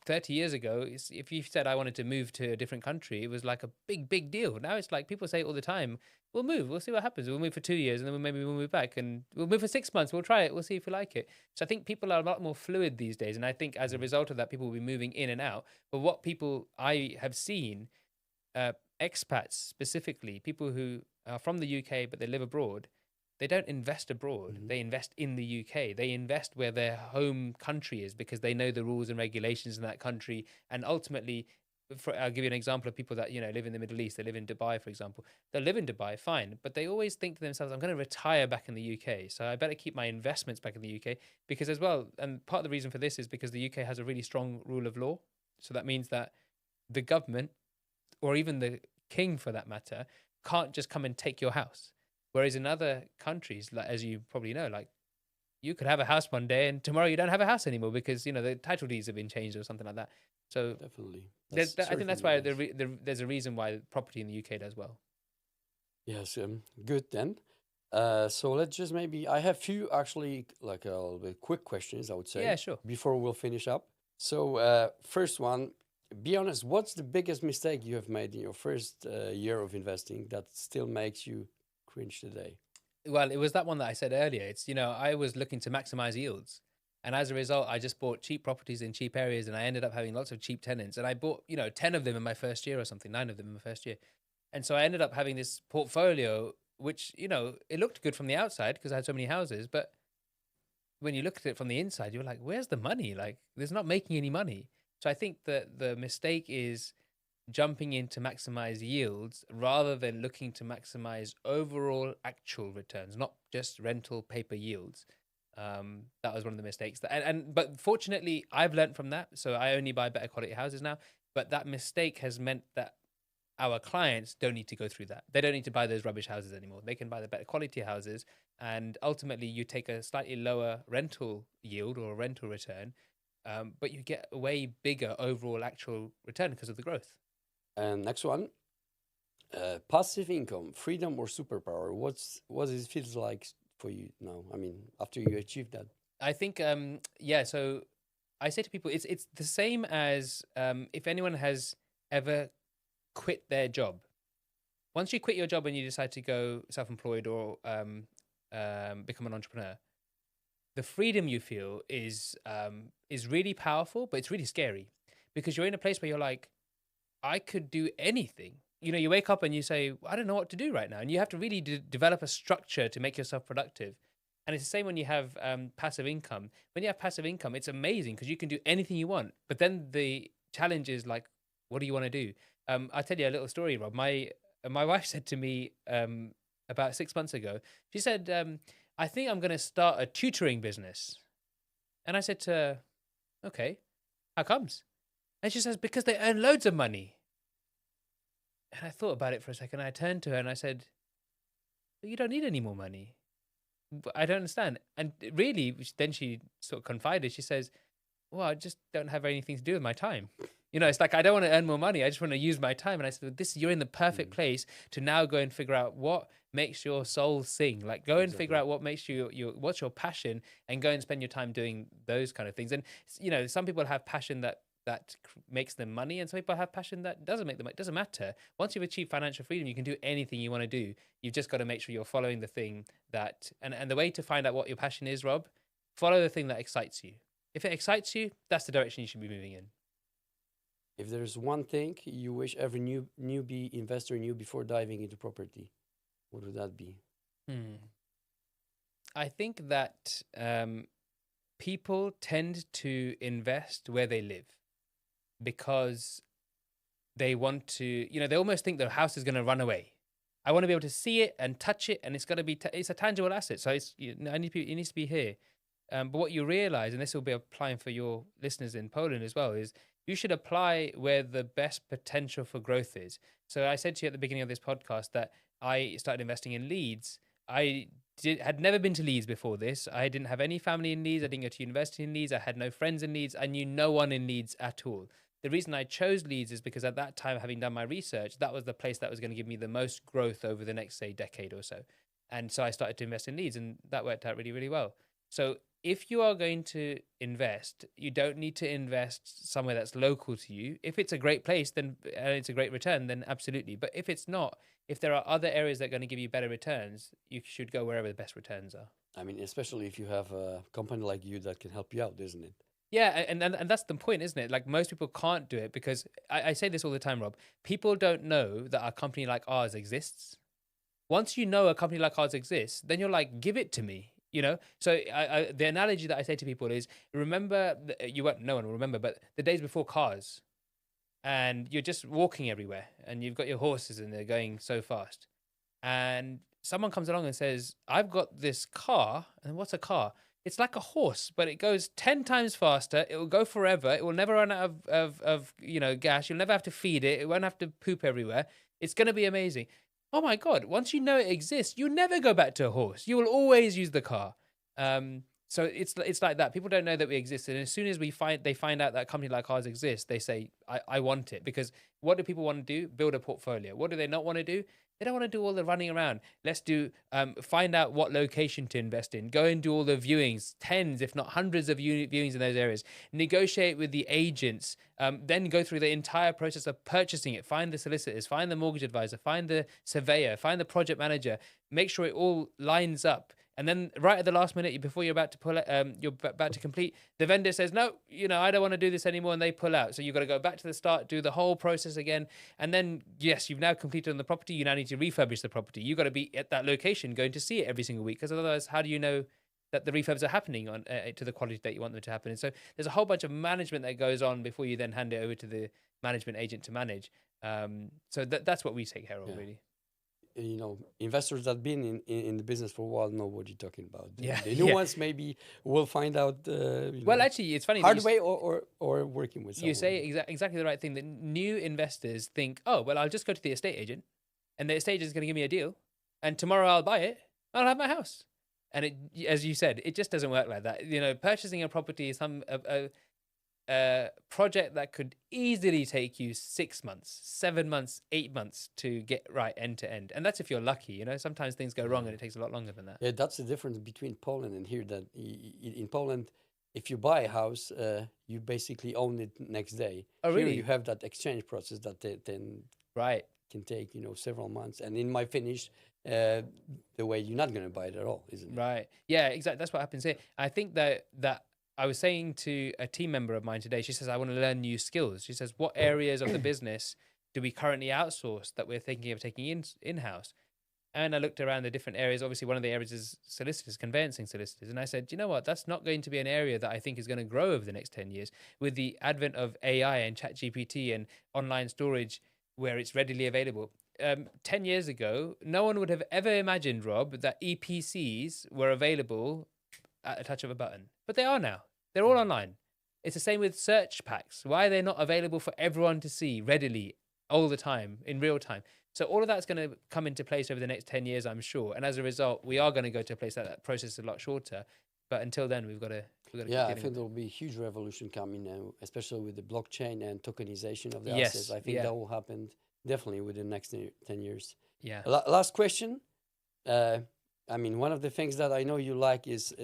30 years ago, if you said I wanted to move to a different country, it was like a big deal. Now it's like people say it all the time, we'll move, we'll see what happens. We'll move for 2 years, and then maybe we'll move back, and we'll move for 6 months, we'll try it, we'll see if we like it. So I think people are a lot more fluid these days, and I think as a result of that, people will be moving in and out. But what I have seen, expats specifically, people who are from the UK but they live abroad, they don't invest abroad. They invest in the UK. They invest where their home country is because they know the rules and regulations in that country. And ultimately, I'll give you an example of people that live in the Middle East. They live in Dubai, for example. They live in Dubai, fine, but they always think to themselves, "I'm going to retire back in the UK, so I better keep my investments back in the UK." Because as well, and part of the reason for this is because the UK has a really strong rule of law. So that means that the government, or even the king for that matter, can't just come and take your house. Whereas in other countries, like as you probably know, like you could have a house one day and tomorrow you don't have a house anymore because the title deeds have been changed or something like that. So Definitely. I think that's why Certainly, yes. there's a reason why property in the UK does well. Yes, good then. So let's just maybe I have few actually like a little bit quick questions I would say Yeah, sure. before we'll finish up. So first one, be honest, what's the biggest mistake you have made in your first year of investing that still makes you cringe today? Well, it was that one that I said earlier. It's, I was looking to maximize yields. And as a result, I just bought cheap properties in cheap areas and I ended up having lots of cheap tenants. And I bought, 10 of them in my first year or something, 9 of them in my first year. And so I ended up having this portfolio, which, it looked good from the outside because I had so many houses. But when you looked at it from the inside, you were like, where's the money? Like, there's not making any money. So I think that the mistake is jumping in to maximize yields rather than looking to maximize overall actual returns, not just rental paper yields. That was one of the mistakes. But fortunately, I've learned from that. So I only buy better quality houses now. But that mistake has meant that our clients don't need to go through that. They don't need to buy those rubbish houses anymore. They can buy the better quality houses. And ultimately, you take a slightly lower rental yield or rental return, but you get a way bigger overall actual return because of the growth. And next one, passive income, freedom or superpower. What it feels like for you now? I mean, after you achieve that. I think, so I say to people, it's the same as if anyone has ever quit their job. Once you quit your job and you decide to go self-employed or become an entrepreneur, the freedom you feel is really powerful, but it's really scary because you're in a place where you're like, I could do anything. You wake up and you say, I don't know what to do right now. And you have to really develop a structure to make yourself productive. And it's the same when you have passive income. When you have passive income, it's amazing because you can do anything you want. But then the challenge is like, what do you want to do? I'll tell you a little story, Rob. My wife said to me about 6 months ago, she said, I think I'm going to start a tutoring business. And I said to her, okay, how comes? And she says, because they earn loads of money. And I thought about it for a second. I turned to her and I said, but you don't need any more money. But I don't understand. And really, then she sort of confided. She says, well, I just don't have anything to do with my time. It's like, I don't want to earn more money. I just want to use my time. And I said, you're in the perfect place to now go and figure out what makes your soul sing. Like, go and figure out what makes what's your passion and go and spend your time doing those kind of things. And, some people have passion that makes them money, and some people have passion that doesn't make them money. It doesn't matter. Once you've achieved financial freedom, you can do anything you want to do. You've just got to make sure you're following the thing that, and the way to find out what your passion is, Rob, follow the thing that excites you. If it excites you, that's the direction you should be moving in. If there's one thing you wish every newbie investor knew before diving into property, what would that be? I think that people tend to invest where they live because they want to, they almost think their house is going to run away. I want to be able to see it and touch it, and it's got to be, it's a tangible asset. So it needs to be here. But what you realize, and this will be applying for your listeners in Poland as well, is you should apply where the best potential for growth is. So I said to you at the beginning of this podcast that I started investing in Leeds. I had never been to Leeds before this. I didn't have any family in Leeds. I didn't go to university in Leeds. I had no friends in Leeds. I knew no one in Leeds at all. The reason I chose Leeds is because at that time, having done my research, that was the place that was going to give me the most growth over the next, say, decade or so. And so I started to invest in Leeds, and that worked out really, really well. So if you are going to invest, you don't need to invest somewhere that's local to you. If it's a great place, then and it's a great return, then absolutely. But if it's not, if there are other areas that are going to give you better returns, you should go wherever the best returns are. I mean, especially if you have a company like you that can help you out, isn't it? Yeah, and that's the point, isn't it? Like, most people can't do it because I say this all the time, Rob. People don't know that a company like ours exists. Once you know a company like ours exists, then you're like, give it to me. So the analogy that I say to people is, remember, no one will remember, but the days before cars, and you're just walking everywhere, and you've got your horses, and they're going so fast, and someone comes along and says, "I've got this car," and what's a car? It's like a horse, but it goes 10 times faster. It will go forever. It will never run out of gas. You'll never have to feed it. It won't have to poop everywhere. It's going to be amazing. Oh my God. Once you know it exists, you never go back to a horse. You will always use the car. So it's like that. People don't know that we exist. And as soon as they find out that a company like ours exists, they say, I want it. Because what do people want to do? Build a portfolio. What do they not want to do? They don't want to do all the running around. Let's find out what location to invest in. Go and do all the viewings, tens, if not hundreds of viewings in those areas. Negotiate with the agents. Then go through the entire process of purchasing it. Find the solicitors, find the mortgage advisor, find the surveyor, find the project manager. Make sure it all lines up. And then right at the last minute, before you're about to complete, the vendor says, no, I don't want to do this anymore. And they pull out. So you've got to go back to the start, do the whole process again. And then, yes, you've now completed on the property. You now need to refurbish the property. You've got to be at that location going to see it every single week. Because otherwise, how do you know that the refurbs are happening on to the quality that you want them to happen? And so there's a whole bunch of management that goes on before you then hand it over to the management agent to manage. So that's what we take care of, really. Investors that been in the business for a while know what you're talking about. Yeah, The new ones maybe will find out. Well, actually, it's funny. Hard way or working with someone. You say exactly the right thing. The new investors think, oh, well, I'll just go to the estate agent, and the estate agent is going to give me a deal, and tomorrow I'll buy it. I'll have my house. And it, as you said, it just doesn't work like that. Purchasing a property is a project that could easily take you 6 months, 7 months, 8 months to get right end to end. And that's if you're lucky. Sometimes things go wrong and it takes a lot longer than that. Yeah, that's the difference between Poland and here. That in Poland, if you buy a house, you basically own it next day. Oh, really? Here you have that exchange process that then can take several months. And in my finish, the way you're not going to buy it at all, isn't it? Right. Yeah, exactly. That's what happens here. I think that I was saying to a team member of mine today, she says, I want to learn new skills. She says, what areas of the business do we currently outsource that we're thinking of taking in-house? And I looked around the different areas. Obviously, one of the areas is solicitors, conveyancing solicitors. And I said, you know what? That's not going to be an area that I think is going to grow over the next 10 years. With the advent of AI and ChatGPT and online storage where it's readily available. 10 years ago, no one would have ever imagined, Rob, that EPCs were available at a touch of a button. But they are now. They're all online. It's the same with search packs. Why are they not available for everyone to see readily all the time, in real time? So all of that's going to come into place over the next 10 years, I'm sure. And as a result, we are going to go to a place that process is a lot shorter. But until then, we've got to yeah, I think there will be a huge revolution coming now, especially with the blockchain and tokenization of the assets. I think that will happen definitely within the next 10 years. Yeah. Last question. One of the things that I know you like is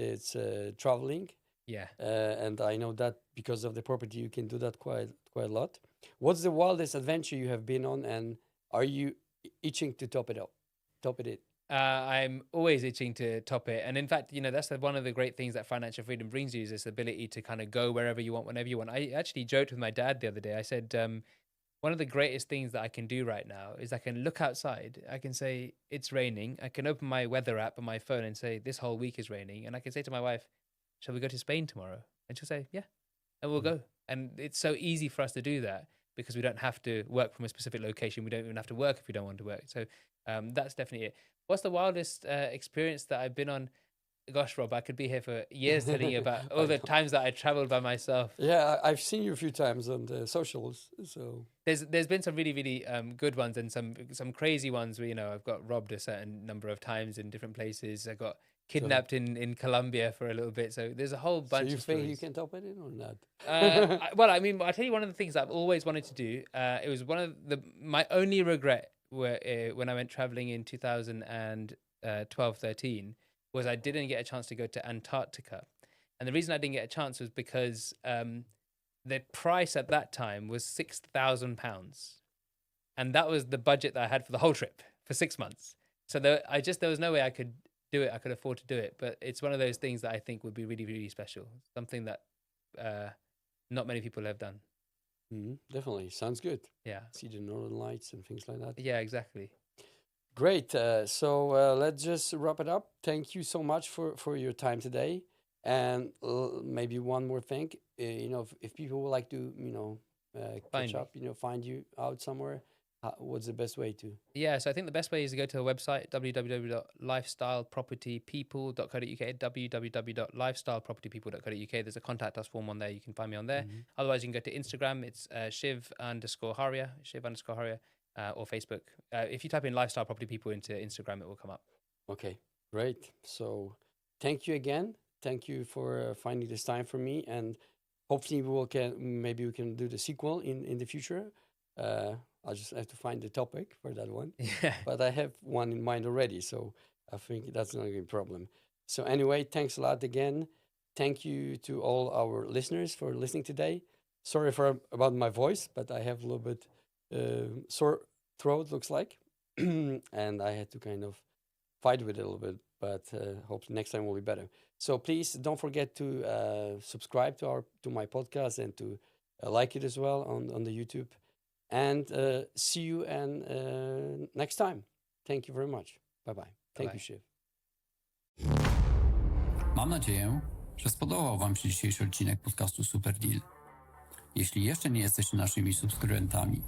traveling. Yeah. And I know that because of the property, you can do that quite a lot. What's the wildest adventure you have been on, and are you itching to top it? I'm always itching to top it. And in fact, that's one of the great things that financial freedom brings you is this ability to kind of go wherever you want, whenever you want. I actually joked with my dad the other day. I said, one of the greatest things that I can do right now is I can look outside. I can say, it's raining. I can open my weather app on my phone and say, this whole week is raining. And I can say to my wife, shall we go to Spain tomorrow? And she'll say, yeah, and we'll go. And it's so easy for us to do that because we don't have to work from a specific location. We don't even have to work if we don't want to work. So that's definitely it. What's the wildest experience that I've been on? Gosh, Rob, I could be here for years telling you about all the times that I traveled by myself. Yeah, I've seen you a few times on the socials. So there's been some really, really good ones and some crazy ones where, I've got robbed a certain number of times in different places. I got kidnapped in Colombia for a little bit. So there's a whole bunch of stories. So you think you can top it in or not? I'll tell you one of the things I've always wanted to do. It was one of my only regret when I went traveling in 2012-13 was I didn't get a chance to go to Antarctica. And the reason I didn't get a chance was because the price at that time was £6,000. And that was the budget that I had for the whole trip for 6 months. So there was no way I could do it. I could afford to do it. But it's one of those things that I think would be really, really special. Something that not many people have done. Definitely. Sounds good. Yeah. See the Northern Lights and things like that. Yeah, exactly. Great. So let's just wrap it up. Thank you so much for your time today. And maybe one more thing, if people would like to, catch me. up, find you out somewhere? What's the best way to? Yeah, so I think the best way is to go to our website, www.lifestylepropertypeople.co.uk, www.lifestylepropertypeople.co.uk. There's a contact us form on there. You can find me on there. Otherwise, you can go to Instagram. It's Shiv_Haria, Shiv_Haria, or Facebook. If you type in Lifestyle Property People into Instagram, it will come up. Okay, great. So thank you again. Thank you for finding this time for me, and hopefully maybe we can do the sequel in the future. I'll just have to find the topic for that one. Yeah. But I have one in mind already, so I think that's not going to be a problem. So anyway, thanks a lot again. Thank you to all our listeners for listening today. Sorry about my voice, but I have a little bit sore throat, looks like. And I had to kind of fight with it a little bit, but hope next time will be better. So please don't forget to subscribe to my podcast and to like it as well on the YouTube. And see you next time. Thank you very much. Bye-bye. Thank you, Shiv. Mam nadzieję, że spodobał Wam się dzisiejszy odcinek podcastu Super Deal. Jeśli jeszcze nie jesteście naszymi subskrybentami,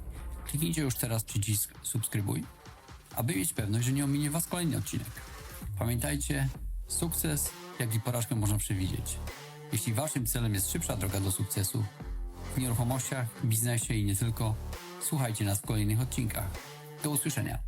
kliknijcie już teraz przycisk subskrybuj, aby mieć pewność, że nie ominie Was kolejny odcinek. Pamiętajcie, sukces, jak i porażkę można przewidzieć. Jeśli Waszym celem jest szybsza droga do sukcesu w nieruchomościach, biznesie i nie tylko, słuchajcie nas w kolejnych odcinkach. Do usłyszenia.